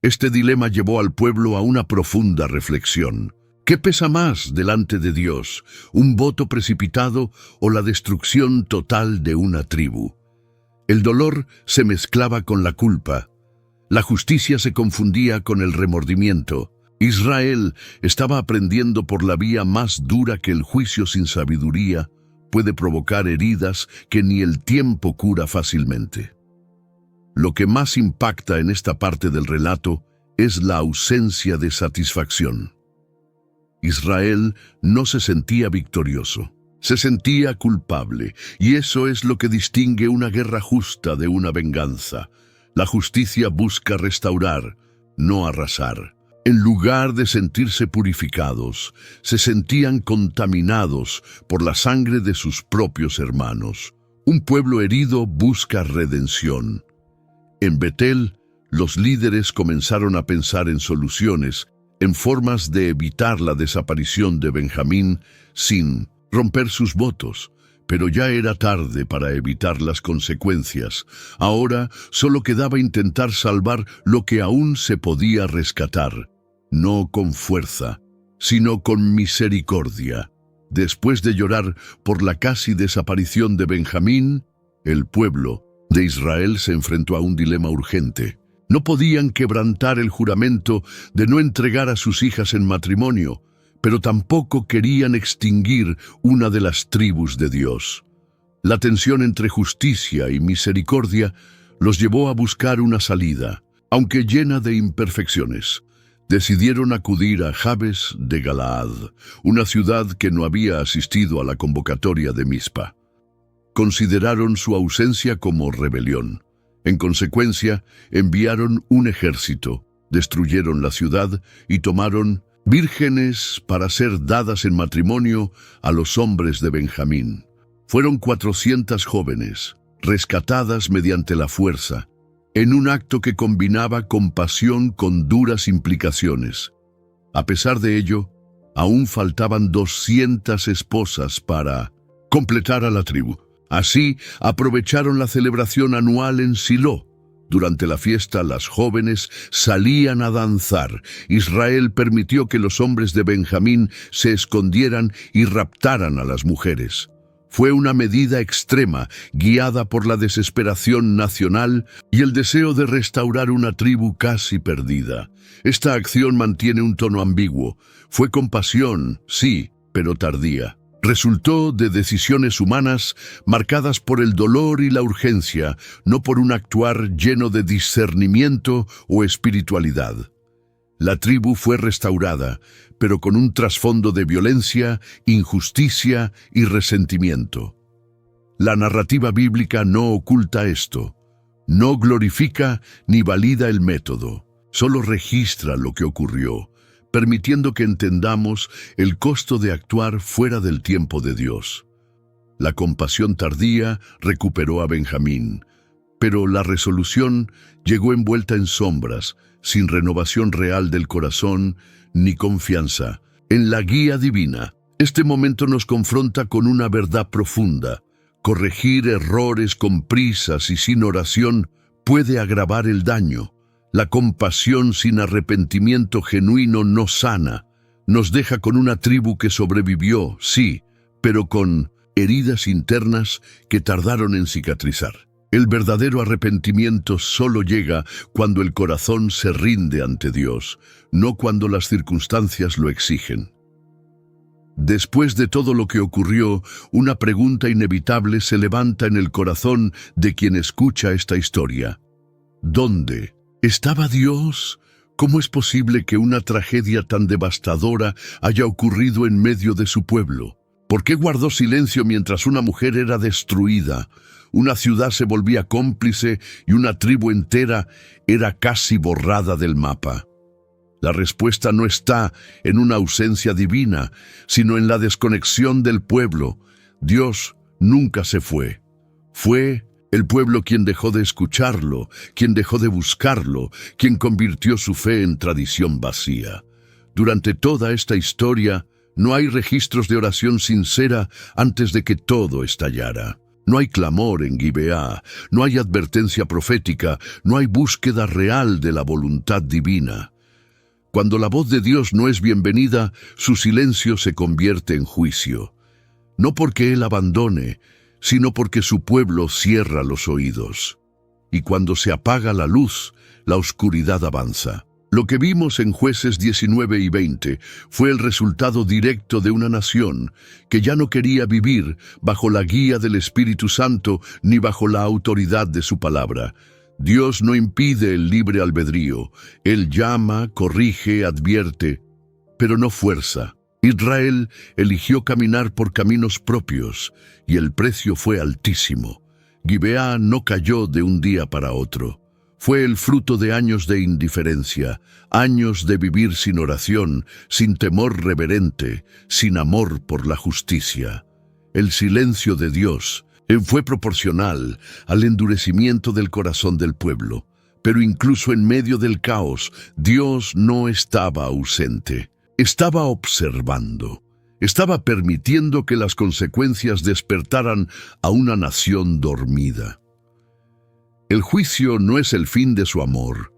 Este dilema llevó al pueblo a una profunda reflexión. ¿Qué pesa más delante de Dios, un voto precipitado o la destrucción total de una tribu? El dolor se mezclaba con la culpa. La justicia se confundía con el remordimiento. Israel estaba aprendiendo por la vía más dura que el juicio sin sabiduría puede provocar heridas que ni el tiempo cura fácilmente. Lo que más impacta en esta parte del relato es la ausencia de satisfacción. Israel no se sentía victorioso, se sentía culpable, y eso es lo que distingue una guerra justa de una venganza. La justicia busca restaurar, no arrasar. En lugar de sentirse purificados, se sentían contaminados por la sangre de sus propios hermanos. Un pueblo herido busca redención. En Betel, los líderes comenzaron a pensar en soluciones, en formas de evitar la desaparición de Benjamín sin romper sus votos. Pero ya era tarde para evitar las consecuencias. Ahora solo quedaba intentar salvar lo que aún se podía rescatar. No con fuerza, sino con misericordia. Después de llorar por la casi desaparición de Benjamín, el pueblo de Israel se enfrentó a un dilema urgente. No podían quebrantar el juramento de no entregar a sus hijas en matrimonio, pero tampoco querían extinguir una de las tribus de Dios. La tensión entre justicia y misericordia los llevó a buscar una salida, aunque llena de imperfecciones. Decidieron acudir a Jabes de Galaad, una ciudad que no había asistido a la convocatoria de Mizpa. Consideraron su ausencia como rebelión. En consecuencia, enviaron un ejército, destruyeron la ciudad y tomaron vírgenes para ser dadas en matrimonio a los hombres de Benjamín. Fueron 400 jóvenes, rescatadas mediante la fuerza, en un acto que combinaba compasión con duras implicaciones. A pesar de ello, aún faltaban 200 esposas para completar a la tribu. Así, aprovecharon la celebración anual en Silo. Durante la fiesta, las jóvenes salían a danzar. Israel permitió que los hombres de Benjamín se escondieran y raptaran a las mujeres. Fue una medida extrema, guiada por la desesperación nacional y el deseo de restaurar una tribu casi perdida. Esta acción mantiene un tono ambiguo. Fue compasión, sí, pero tardía. Resultó de decisiones humanas marcadas por el dolor y la urgencia, no por un actuar lleno de discernimiento o espiritualidad. La tribu fue restaurada, pero con un trasfondo de violencia, injusticia y resentimiento. La narrativa bíblica no oculta esto, no glorifica ni valida el método, solo registra lo que ocurrió, permitiendo que entendamos el costo de actuar fuera del tiempo de Dios. La compasión tardía recuperó a Benjamín, pero la resolución llegó envuelta en sombras, sin renovación real del corazón ni confianza en la guía divina. Este momento nos confronta con una verdad profunda. Corregir errores con prisas y sin oración puede agravar el daño. La compasión sin arrepentimiento genuino no sana. Nos deja con una tribu que sobrevivió, sí, pero con heridas internas que tardaron en cicatrizar. El verdadero arrepentimiento solo llega cuando el corazón se rinde ante Dios, no cuando las circunstancias lo exigen. Después de todo lo que ocurrió, una pregunta inevitable se levanta en el corazón de quien escucha esta historia. ¿Dónde estaba Dios? ¿Cómo es posible que una tragedia tan devastadora haya ocurrido en medio de su pueblo? ¿Por qué guardó silencio mientras una mujer era destruida? Una ciudad se volvía cómplice y una tribu entera era casi borrada del mapa. La respuesta no está en una ausencia divina, sino en la desconexión del pueblo. Dios nunca se fue. Fue el pueblo quien dejó de escucharlo, quien dejó de buscarlo, quien convirtió su fe en tradición vacía. Durante toda esta historia, no hay registros de oración sincera antes de que todo estallara. No hay clamor en Gibeá, no hay advertencia profética, no hay búsqueda real de la voluntad divina. Cuando la voz de Dios no es bienvenida, su silencio se convierte en juicio. No porque Él abandone, sino porque su pueblo cierra los oídos. Y cuando se apaga la luz, la oscuridad avanza. Lo que vimos en Jueces 19 y 20 fue el resultado directo de una nación que ya no quería vivir bajo la guía del Espíritu Santo ni bajo la autoridad de su palabra. Dios no impide el libre albedrío. Él llama, corrige, advierte, pero no fuerza. Israel eligió caminar por caminos propios, y el precio fue altísimo. Gibeá no cayó de un día para otro. Fue el fruto de años de indiferencia, años de vivir sin oración, sin temor reverente, sin amor por la justicia. El silencio de Dios fue proporcional al endurecimiento del corazón del pueblo, pero incluso en medio del caos, Dios no estaba ausente. Estaba observando, estaba permitiendo que las consecuencias despertaran a una nación dormida. El juicio no es el fin de su amor,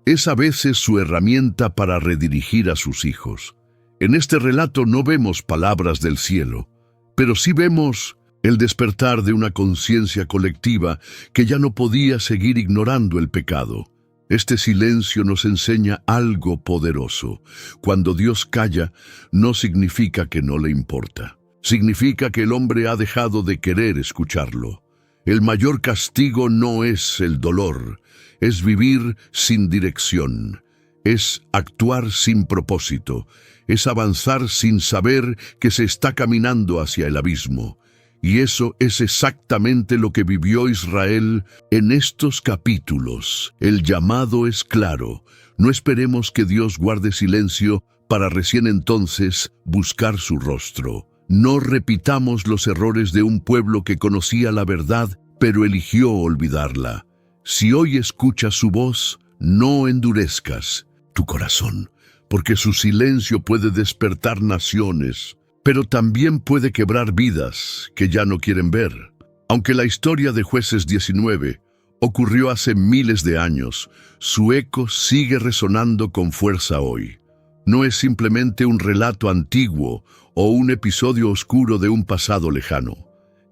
es a veces su herramienta para redirigir a sus hijos. En este relato no vemos palabras del cielo, pero sí vemos el despertar de una conciencia colectiva que ya no podía seguir ignorando el pecado. Este silencio nos enseña algo poderoso. Cuando Dios calla, no significa que no le importa. Significa que el hombre ha dejado de querer escucharlo. El mayor castigo no es el dolor, es vivir sin dirección, es actuar sin propósito, es avanzar sin saber que se está caminando hacia el abismo. Y eso es exactamente lo que vivió Israel en estos capítulos. El llamado es claro. No esperemos que Dios guarde silencio para recién entonces buscar su rostro. No repitamos los errores de un pueblo que conocía la verdad, pero eligió olvidarla. Si hoy escuchas su voz, no endurezcas tu corazón, porque su silencio puede despertar naciones, pero también puede quebrar vidas que ya no quieren ver. Aunque la historia de Jueces 19 ocurrió hace miles de años, su eco sigue resonando con fuerza hoy. No es simplemente un relato antiguo o un episodio oscuro de un pasado lejano.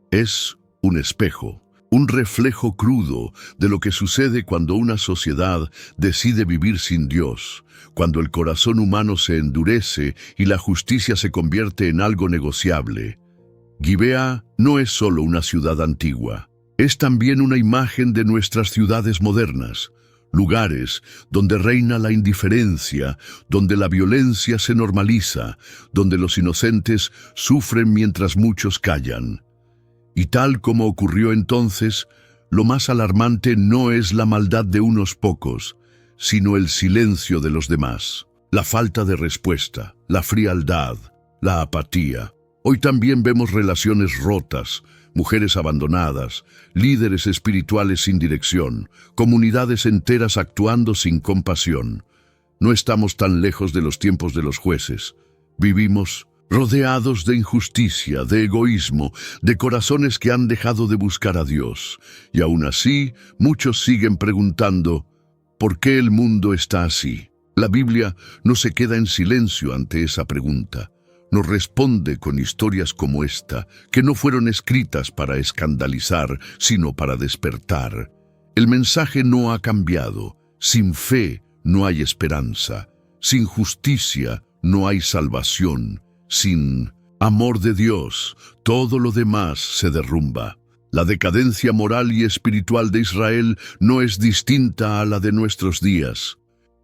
Es un espejo, un reflejo crudo de lo que sucede cuando una sociedad decide vivir sin Dios, cuando el corazón humano se endurece y la justicia se convierte en algo negociable. Gibeá no es solo una ciudad antigua, es también una imagen de nuestras ciudades modernas, lugares donde reina la indiferencia, donde la violencia se normaliza, donde los inocentes sufren mientras muchos callan. Y tal como ocurrió entonces, lo más alarmante no es la maldad de unos pocos, sino el silencio de los demás, la falta de respuesta, la frialdad, la apatía. Hoy también vemos relaciones rotas, mujeres abandonadas, líderes espirituales sin dirección, comunidades enteras actuando sin compasión. No estamos tan lejos de los tiempos de los jueces. Vivimos rodeados de injusticia, de egoísmo, de corazones que han dejado de buscar a Dios. Y aún así, muchos siguen preguntando, ¿por qué el mundo está así? La Biblia no se queda en silencio ante esa pregunta. Nos responde con historias como esta, que no fueron escritas para escandalizar, sino para despertar. El mensaje no ha cambiado. Sin fe no hay esperanza. Sin justicia no hay salvación. Sin amor de Dios, todo lo demás se derrumba. La decadencia moral y espiritual de Israel no es distinta a la de nuestros días.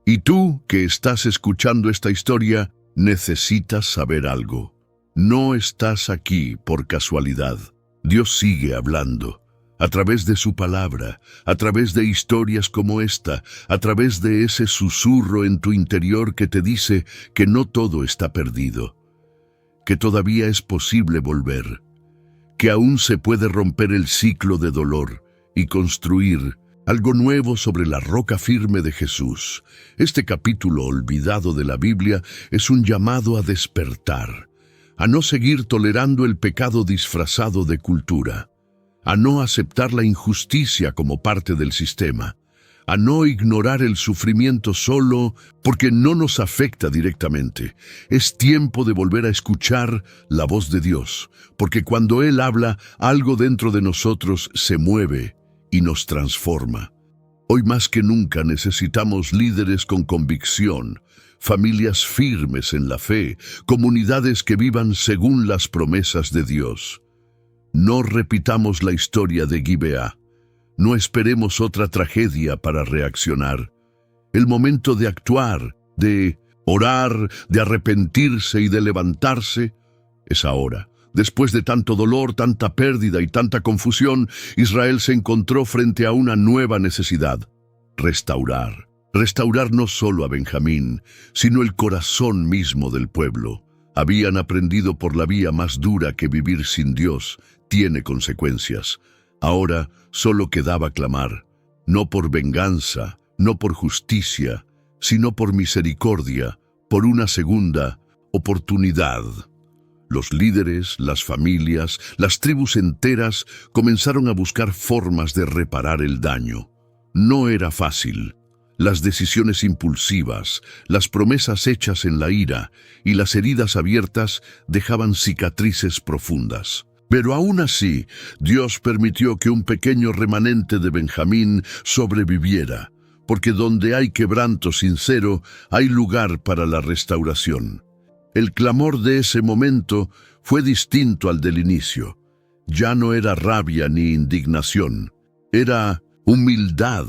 Y tú, que estás escuchando esta historia, necesitas saber algo. No estás aquí por casualidad. Dios sigue hablando. A través de su palabra, a través de historias como esta, a través de ese susurro en tu interior que te dice que no todo está perdido, que todavía es posible volver, que aún se puede romper el ciclo de dolor y construir algo nuevo sobre la roca firme de Jesús. Este capítulo olvidado de la Biblia es un llamado a despertar, a no seguir tolerando el pecado disfrazado de cultura, a no aceptar la injusticia como parte del sistema, a no ignorar el sufrimiento solo porque no nos afecta directamente. Es tiempo de volver a escuchar la voz de Dios, porque cuando Él habla, algo dentro de nosotros se mueve y nos transforma. Hoy más que nunca necesitamos líderes con convicción, familias firmes en la fe, comunidades que vivan según las promesas de Dios. No repitamos la historia de Gibeá. No esperemos otra tragedia para reaccionar. El momento de actuar, de orar, de arrepentirse y de levantarse es ahora. Después de tanto dolor, tanta pérdida y tanta confusión, Israel se encontró frente a una nueva necesidad: restaurar. Restaurar no solo a Benjamín, sino el corazón mismo del pueblo. Habían aprendido por la vía más dura que vivir sin Dios tiene consecuencias. Ahora solo quedaba clamar, no por venganza, no por justicia, sino por misericordia, por una segunda oportunidad. Los líderes, las familias, las tribus enteras comenzaron a buscar formas de reparar el daño. No era fácil. Las decisiones impulsivas, las promesas hechas en la ira y las heridas abiertas dejaban cicatrices profundas. Pero aún así, Dios permitió que un pequeño remanente de Benjamín sobreviviera, porque donde hay quebranto sincero, hay lugar para la restauración. El clamor de ese momento fue distinto al del inicio. Ya no era rabia ni indignación, era humildad,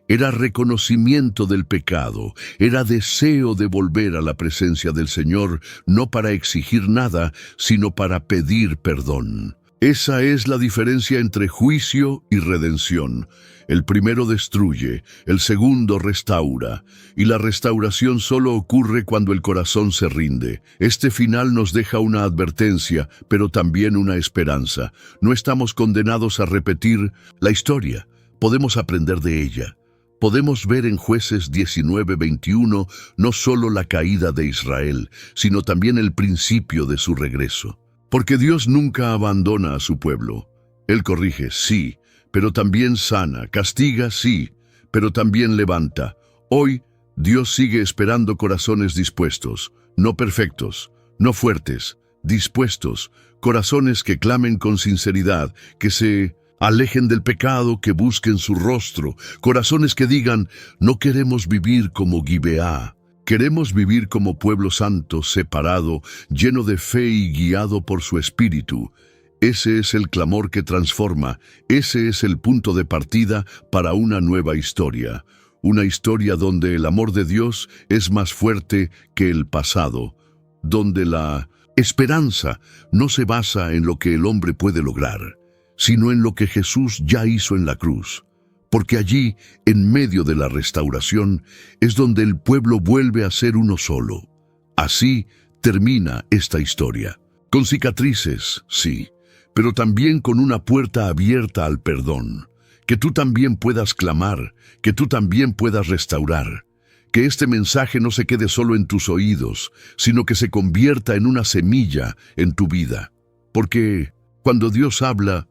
era reconocimiento del pecado, era deseo de volver a la presencia del Señor, no para exigir nada, sino para pedir perdón. Esa es la diferencia entre juicio y redención. El primero destruye, el segundo restaura, y la restauración solo ocurre cuando el corazón se rinde. Este final nos deja una advertencia, pero también una esperanza. No estamos condenados a repetir la historia, podemos aprender de ella. Podemos ver en Jueces 19:21 no solo la caída de Israel, sino también el principio de su regreso. Porque Dios nunca abandona a su pueblo. Él corrige, sí, pero también sana, castiga, sí, pero también levanta. Hoy, Dios sigue esperando corazones dispuestos, no perfectos, no fuertes, dispuestos, corazones que clamen con sinceridad, que se alejen del pecado, que busquen su rostro, corazones que digan, no queremos vivir como Gibeá, queremos vivir como pueblo santo, separado, lleno de fe y guiado por su Espíritu. Ese es el clamor que transforma, ese es el punto de partida para una nueva historia. Una historia donde el amor de Dios es más fuerte que el pasado, donde la esperanza no se basa en lo que el hombre puede lograr, sino en lo que Jesús ya hizo en la cruz, porque allí, en medio de la restauración, es donde el pueblo vuelve a ser uno solo. Así termina esta historia, con cicatrices, sí, pero también con una puerta abierta al perdón, que tú también puedas clamar, que tú también puedas restaurar, que este mensaje no se quede solo en tus oídos, sino que se convierta en una semilla en tu vida, porque cuando Dios habla,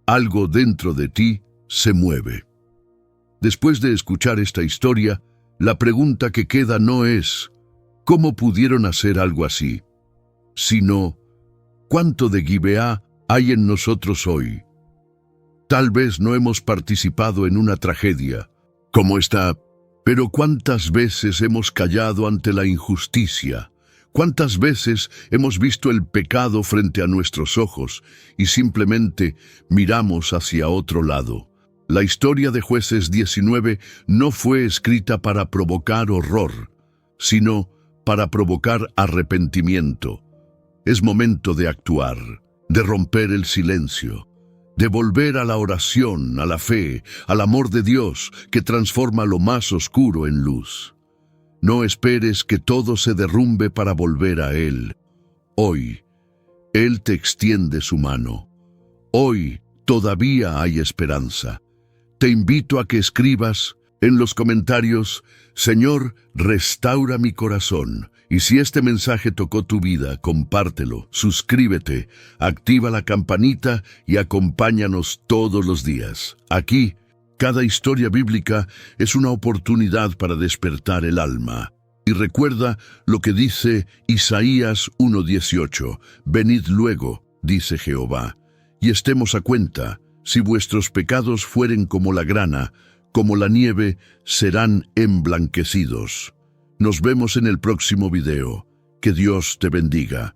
algo dentro de ti se mueve. Después de escuchar esta historia, la pregunta que queda no es ¿cómo pudieron hacer algo así?, sino ¿cuánto de Gibeá hay en nosotros hoy? Tal vez no hemos participado en una tragedia como esta, pero ¿cuántas veces hemos callado ante la injusticia? ¿Cuántas veces hemos visto el pecado frente a nuestros ojos y simplemente miramos hacia otro lado? La historia de Jueces 19 no fue escrita para provocar horror, sino para provocar arrepentimiento. Es momento de actuar, de romper el silencio, de volver a la oración, a la fe, al amor de Dios que transforma lo más oscuro en luz. No esperes que todo se derrumbe para volver a Él. Hoy, Él te extiende su mano. Hoy todavía hay esperanza. Te invito a que escribas en los comentarios: Señor, restaura mi corazón. Y si este mensaje tocó tu vida, compártelo, suscríbete, activa la campanita y acompáñanos todos los días. Aquí, cada historia bíblica es una oportunidad para despertar el alma. Y recuerda lo que dice Isaías 1:18: Venid luego, dice Jehová, y estemos a cuenta. Si vuestros pecados fueren como la grana, como la nieve, serán emblanquecidos. Nos vemos en el próximo video. Que Dios te bendiga.